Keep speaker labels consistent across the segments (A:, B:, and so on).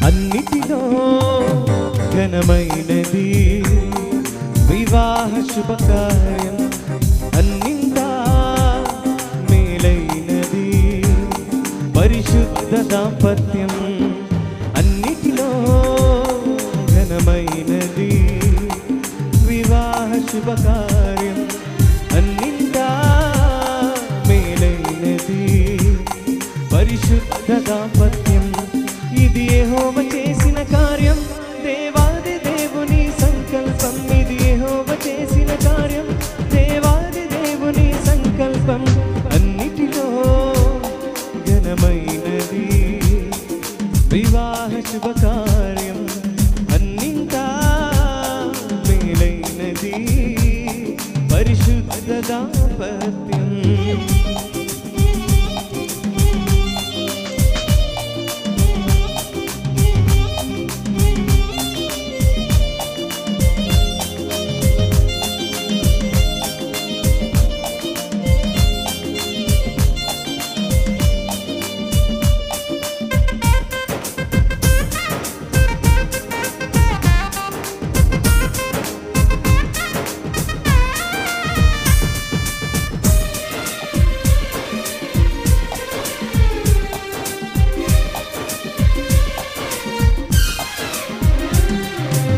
A: అన్నిటిలో ఘనమైనది వివాహ శుభకార్యం, అన్నింటా మేలైనది పరిశుద్ధ దాంపత్యం. అన్నిటిలో ఘనమైనది వివాహ శుభకార్యం, అన్నింటా మేలైనది పరిశుద్ధ దాంపత్యం. ఇది యెహోవా చేసిన కార్యం, దేవాది దేవుని సంకల్పం. ఇది యెహోవా చేసిన కార్యం, దేవాది దేవుని సంకల్పం. అన్నిటిలో ఘనమైనది వివాహ శుభకార్యం, అన్నింటా మేలైనది పరిశుద్ధ దాంపత్యం.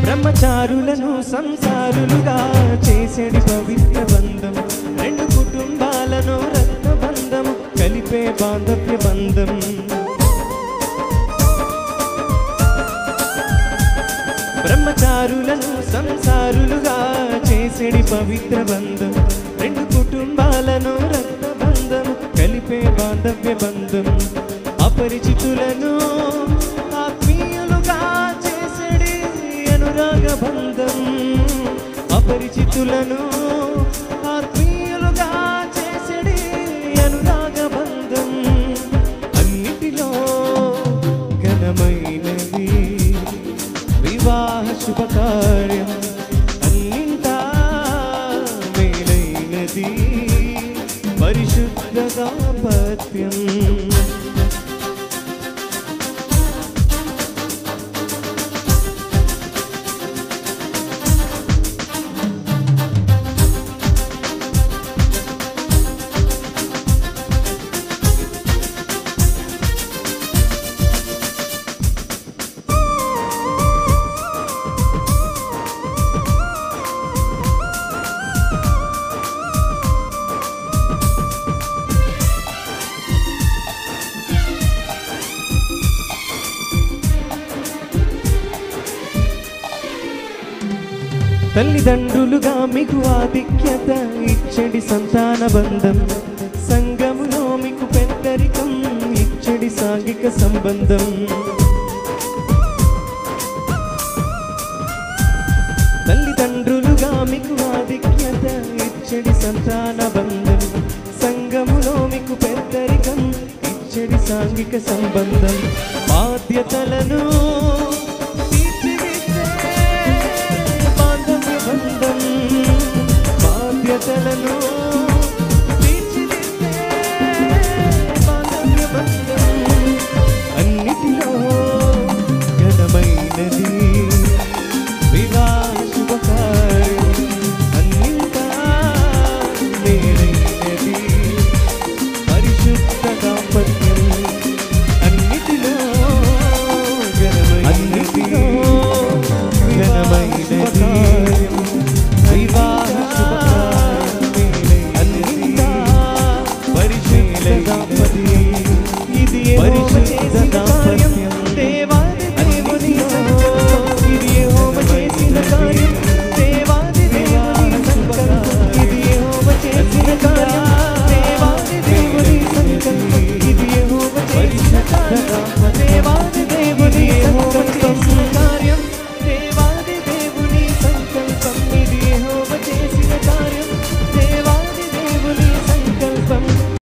A: బ్రహ్మచారులను సంసారులుగా చేసేది పవిత్ర బంధం, రెండు కుటుంబాలను రక్త బంధం కలిపే బాంధవ్య బంధం. బ్రహ్మచారులను సంసారులుగా చేసేది పవిత్ర బంధం, రెండు కుటుంబాలను రక్త బంధం కలిపే బాంధవ్య బంధం. అపరిచితులను ఆత్మీయులుగా చేసేది అనురాగ బంధం, అపరిచితులను ఆత్మీయులుగా చేసేది అనురాగ బంధం. అన్నిటిలో ఘనమైనది వివాహ శుభకార్యం, అన్నింటా మేలైనది పరిశుద్ధ దాంపత్యం. తల్లిదండ్రులుగా మీకు ఆధిక్యత ఇచ్చడి సంతాన బంధం, సంఘములో మీకు పెద్దరికం ఇచ్చడి సాంఘిక సంబంధం. తల్లిదండ్రులుగా మీకు ఆధిక్యత ఇచ్చడి సంతాన బంధం, సంఘములో మీకు పెద్దరికం ఇచ్చడి సాంఘిక సంబంధం. బాధ్యతలను బాధ్యతలను తీర్చిదిద్దే బాంధవ్య బంధం. అన్నిటిలో ఘనమైనది వివాహ శుభకార్యం, అన్నింటా మేలైనది పరిశుద్ధ దాంపత్యం. అన్నిటిలో ఘనమైనది వివాహ శుభకార్యం, అన్నింటా పరిశుద్ధ దాంపత్యం. ఇది